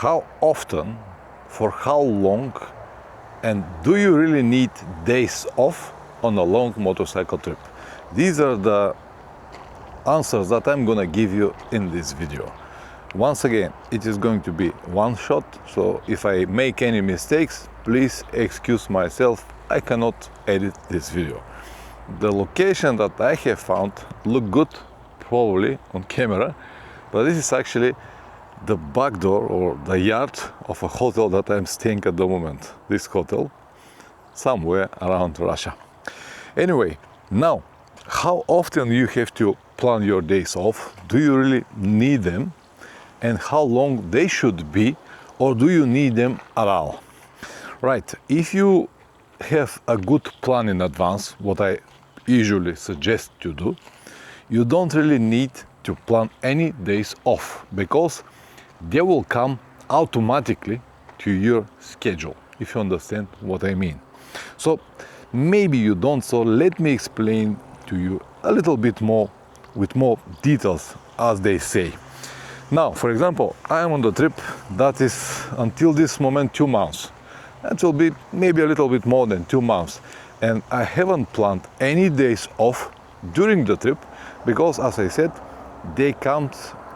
how often, for how long, and do you really need days off on a long motorcycle trip? These are the answers that I'm gonna give you in this video. Once again, it is going to be one shot, so if I make any mistakes, please excuse myself, I cannot edit this video. The location that I have found look good probably on camera, but this is actually the back door or the yard of a hotel that I'm staying at the moment. This hotel, somewhere around Russia. Anyway, now, how often you have to plan your days off? Do you really need them? And how long they should be, or do you need them at all? Right, if you have a good plan in advance, what I usually suggest to do, you don't really need to plan any days off, because they will come automatically to your schedule, if you understand what I mean. So maybe you don't, so let me explain to you a little bit more with more details, as they say. Now, for example, I am on the trip that is until this moment 2 months. That will be maybe a little bit more than 2 months. And I haven't planned any days off during the trip because, as I said, they come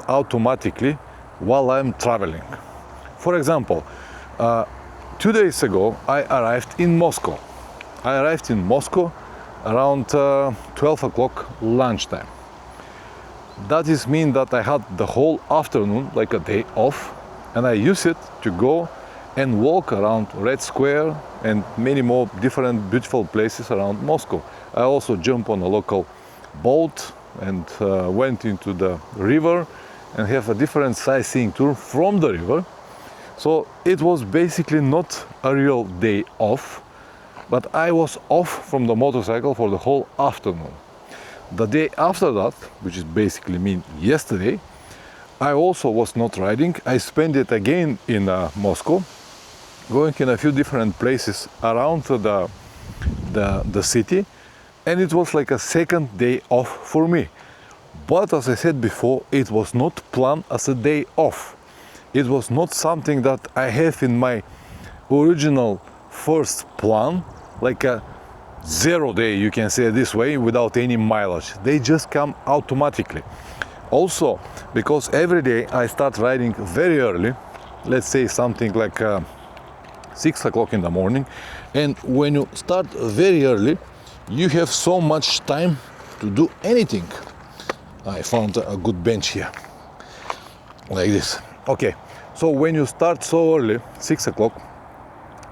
automatically while I'm traveling. For example, 2 days ago, I arrived in Moscow. I arrived in Moscow around 12 o'clock lunchtime. That is mean that I had the whole afternoon, like a day off, and I used it to go and walk around Red Square and many more different beautiful places around Moscow. I also jumped on a local boat and went into the river and have a different sightseeing tour from the river. So it was basically not a real day off, but I was off from the motorcycle for the whole afternoon. The day after that, which is basically mean yesterday, I also was not riding. I spent it again in Moscow, going in a few different places around the city, and it was like a second day off for me. But as I said before, it was not planned as a day off. It was not something that I have in my original first plan, like a 0 day, you can say this way, without any mileage. They just come automatically. Also, because every day I start riding very early, let's say something like 6 o'clock in the morning, and when you start very early, you have so much time to do anything. I found a good bench here, like this. Okay, so when you start so early, 6 o'clock,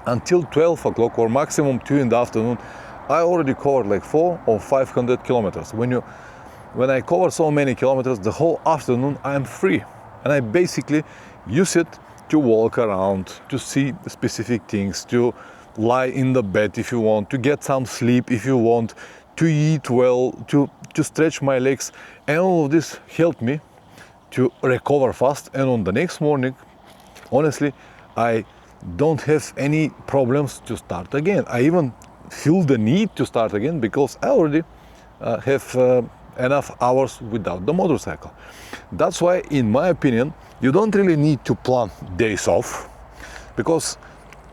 until 12 o'clock or maximum 2 in the afternoon, I already covered like 400 or 500 kilometers. When I cover so many kilometers, the whole afternoon I'm free, and I basically use it to walk around, to see specific things, to lie in the bed if you want, to get some sleep if you want, to eat well, to stretch my legs, and all of this helped me to recover fast. And on the next morning, honestly, I don't have any problems to start again. I even feel the need to start again because I already have enough hours without the motorcycle. That's why, in my opinion, you don't really need to plan days off, because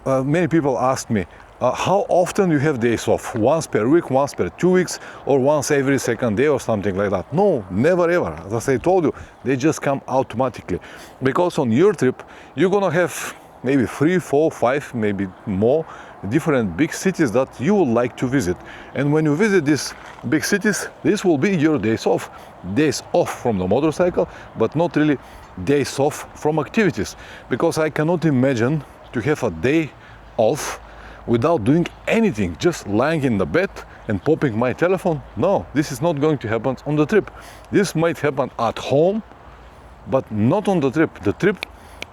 many people ask me, how often you have days off? Once per week, once per 2 weeks, or once every second day or something like that? No, never ever. As I told you, they just come automatically. Because on your trip, you're gonna have maybe 3, 4, 5, maybe more different big cities that you would like to visit. And when you visit these big cities, this will be your days off. Days off from the motorcycle, but not really days off from activities. Because I cannot imagine to have a day off without doing anything, just lying in the bed and popping my telephone. No, this is not going to happen on the trip. This might happen at home, but not on the trip. The trip,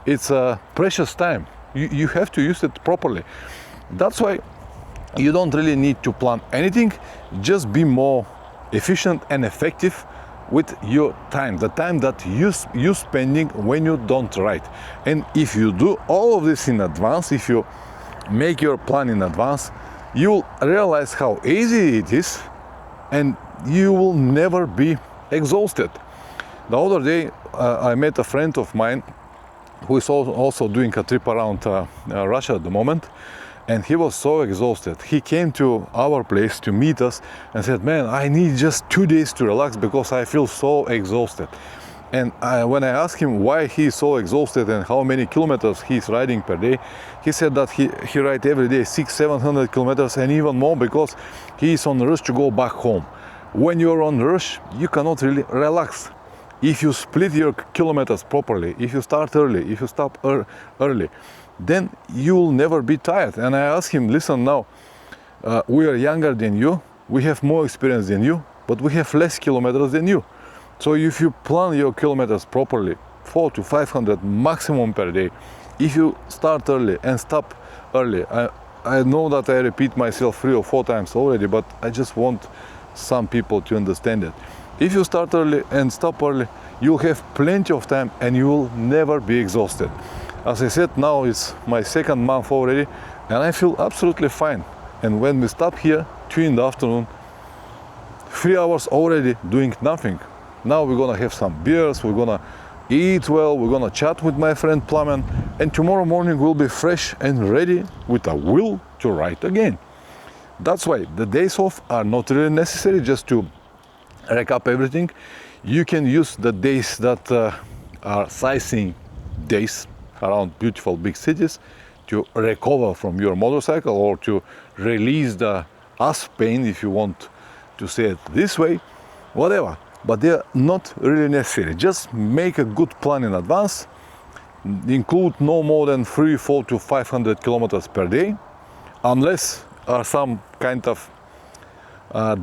it's a precious time. You have to use it properly. That's why you don't really need to plan anything. Just be more efficient and effective with your time, the time that you spending when you don't ride. And if you do all of this in advance, if you make your plan in advance, you will realize how easy it is, and you will never be exhausted. The other day I met a friend of mine who is also doing a trip around Russia at the moment, and he was so exhausted. He came to our place to meet us and said, man, I need just 2 days to relax because I feel so exhausted. And when I asked him why he's so exhausted and how many kilometers he's riding per day, he said that he rides every day 600-700 kilometers and even more because he is on the rush to go back home. When you're on rush, you cannot really relax. If you split your kilometers properly, if you start early, if you stop early, then you'll never be tired. And I asked him, listen now, we are younger than you, we have more experience than you, but we have less kilometers than you. So if you plan your kilometers properly, 400 to 500 maximum per day, if you start early and stop early, I know that I repeat myself 3 or 4 times already, but I just want some people to understand it. If you start early and stop early, you'll have plenty of time and you will never be exhausted. As I said, now it's my 2nd month already and I feel absolutely fine. And when we stop here, 2 in the afternoon, 3 hours already doing nothing. Now we're gonna have some beers, we're gonna eat well, we're gonna chat with my friend Plamen, and tomorrow morning we'll be fresh and ready with a will to ride again. That's why the days off are not really necessary. Just to recap everything, you can use the days that are sightseeing days around beautiful big cities to recover from your motorcycle or to release the ass pain, if you want to say it this way, whatever. But they're not really necessary. Just make a good plan in advance, include no more than 300 to 500 kilometers per day, unless are some kind of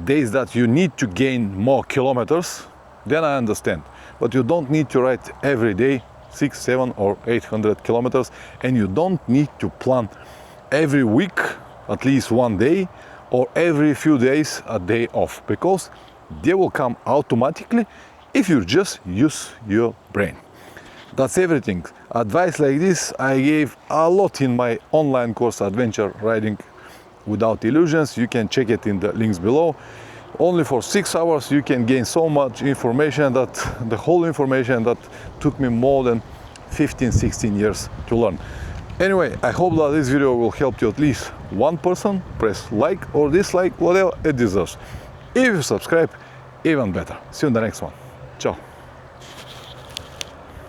days that you need to gain more kilometers, then I understand. But you don't need to ride every day 600, 700 or 800 kilometers, and you don't need to plan every week at least 1 day or every few days a day off, because they will come automatically if you just use your brain. That's everything. Advice like this I gave a lot in my online course, Adventure Riding Without Illusions. You can check it in the links below. Only for 6 hours you can gain so much information, that the whole information that took me more than 15-16 years to learn. Anyway, I hope that this video will help you at least one person. Press like or dislike, whatever it deserves. If you subscribe, even better. See you in the next one. Ciao.